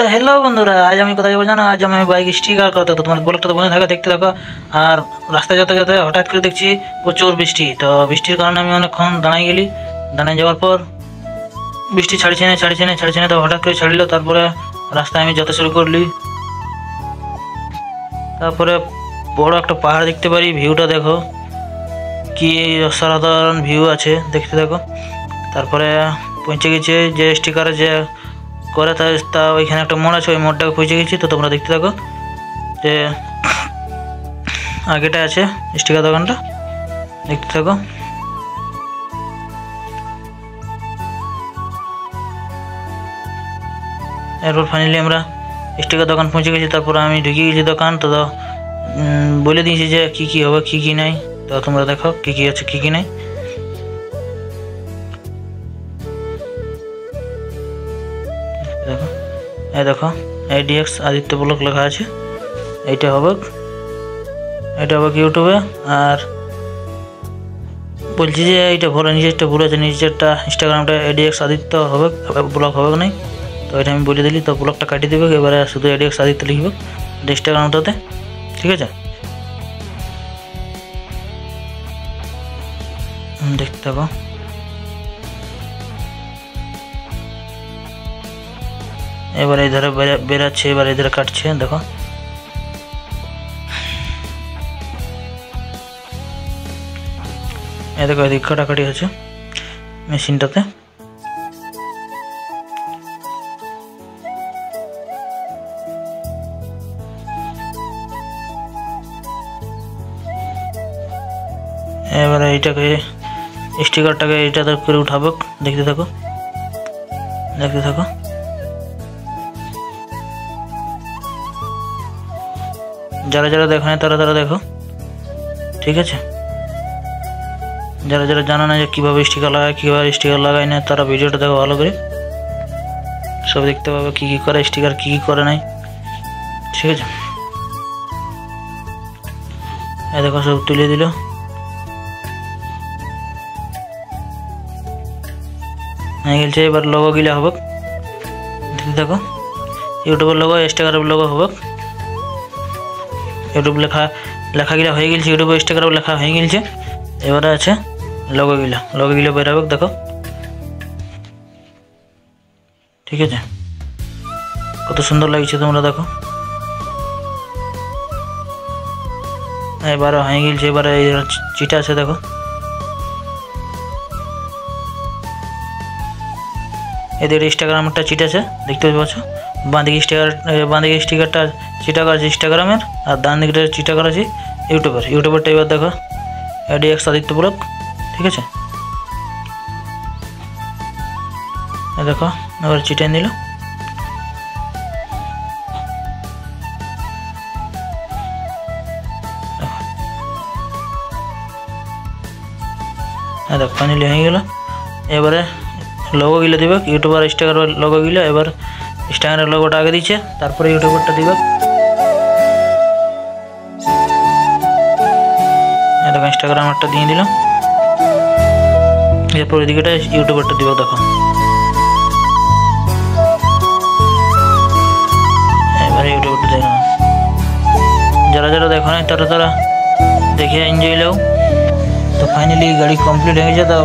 তো হ্যালো বন্ধুরা, আজ আমি কোথায় যাবো জানো? আজ আমি বাইক স্টিকার করতে। তো তোমার ব্লগটা তো বন্ধ থাকা দেখতে থাকো। আর রাস্তায় যেতে যেতে হঠাৎ করে দেখছি প্রচুর বৃষ্টি। তো বৃষ্টির কারণে আমি অনেকক্ষণ দাঁড়াই গেলি। দাঁড়ায় যাওয়ার পর বৃষ্টি ছাড়ছে না তো হঠাৎ করে ছাড়লো। তারপরে রাস্তায় আমি যেতে শুরু করলি। তারপরে বড় একটা পাহাড় দেখতে পারি। ভিউটা দেখো, কি অসাধারণ ভিউ আছে, দেখতে দেখো। তারপরে পৌঁছে গেছে যে স্টিকারে যে করে তা ওইখানে একটা মোড় আছে, ওই মোড়টাকে পৌঁছে গেছি। তো তোমরা দেখতে থাকো যে আগেটা আছে স্টিকার দোকানটা, দেখতে থাকো। এরপর ফাইনালি আমরা স্টিকার দোকান পৌঁছে গেছি। তারপর আমি ঢুকে গেছি দোকান। তো বলে দিয়েছি যে কী কী হবে কী কী নাই। তো তোমরা দেখো কী কী আছে কী কী নাই। দেখো, এই দেখো ADX আদিত্য ব্লগ লেখা আছে। এইটা হবে ইউটিউবে। আর বলছি যে এইটা ভুল, নিজেরটা ভুল আছে, নিজেরটা ইনস্টাগ্রামটা ADX আদিত্য হবে, ব্লগ হবে নাই। তো এটা আমি বলে দিলি, তো ব্লগটা কাটিয়ে দেবে। এবারে শুধু ADX আদিত্য লিখবে ইনস্টাগ্রামটাতে, ঠিক আছে? দেখতে থাকো। এবার এই ধারে বেরাচ্ছে, এবার এই ধারে কাটছে, দেখো। এই দেখো এদিকে কাটাকাটি হচ্ছে মেশিনটাতে। এবারে এইটাকে স্টিকারটাকে এইটাতে করে উঠাবো, দেখতে থাকো। যারা দেখো না তারা দেখো, ঠিক আছে? যারা জানো না যে কীভাবে স্টিকার লাগায় না, তারা ভিডিওটা দেখো ভালো করে, সব দেখতে পাবে কী কী করে স্টিকার, কী কী করে নাই, ঠিক আছে? এই দেখো সব তুলে দিল। হয়ে গেছে। এবার লোগো গিলা হবে, দেখতে থাকো। ইউটিউবের লোগো, ইনস্টাগ্রামের লোগো হবে। ইউটিউব লেখা গিলা হয়ে গেছে, ইউটিউব ইনস্টাগ্রাম লেখা হয়ে গেছে। এবারে আছে লোগো গিলা বেরাবে, দেখো, ঠিক আছে? কত সুন্দর লাগছে, তোমরা দেখো। এবারে হয়ে গেছে। এবারে এই চিটা আছে, দেখো। এদের ইনস্টাগ্রামেরটা চিট আছে, দেখতে পাচ্ছ। বাঁদিকে স্টিকারটা চিটা করা আছে ইনস্টাগ্রামের, আর ডান দিকটা চিটা করা আছে ইউটিউবেরটা। এবার দেখো ADX আদিত্য ব্লগ, ঠিক আছে? দেখো এবার চিটাই নিল। দেখো ফাইনালি হয়ে গেল। এবারে লোগো গিলে দিবে, ইউটিউব আর ইনস্টাগ্রামের লোগো গিলে। এবার ইনস্টাগ্রামের লোগোটা আগে দিচ্ছে, তারপরে ইউটিউবারটা দিবে। দেখো ইনস্টাগ্রামেরটা দিয়ে দিলাম। এরপর ওইদিকেটা ইউটিউবারটা দিবে, দেখো। এবার ইউটিউবারটা দেখো। যারা দেখো না তারা দেখে এনজয় নাও। তো ফাইনালি গাড়ি কমপ্লিট হয়ে গেছে। তো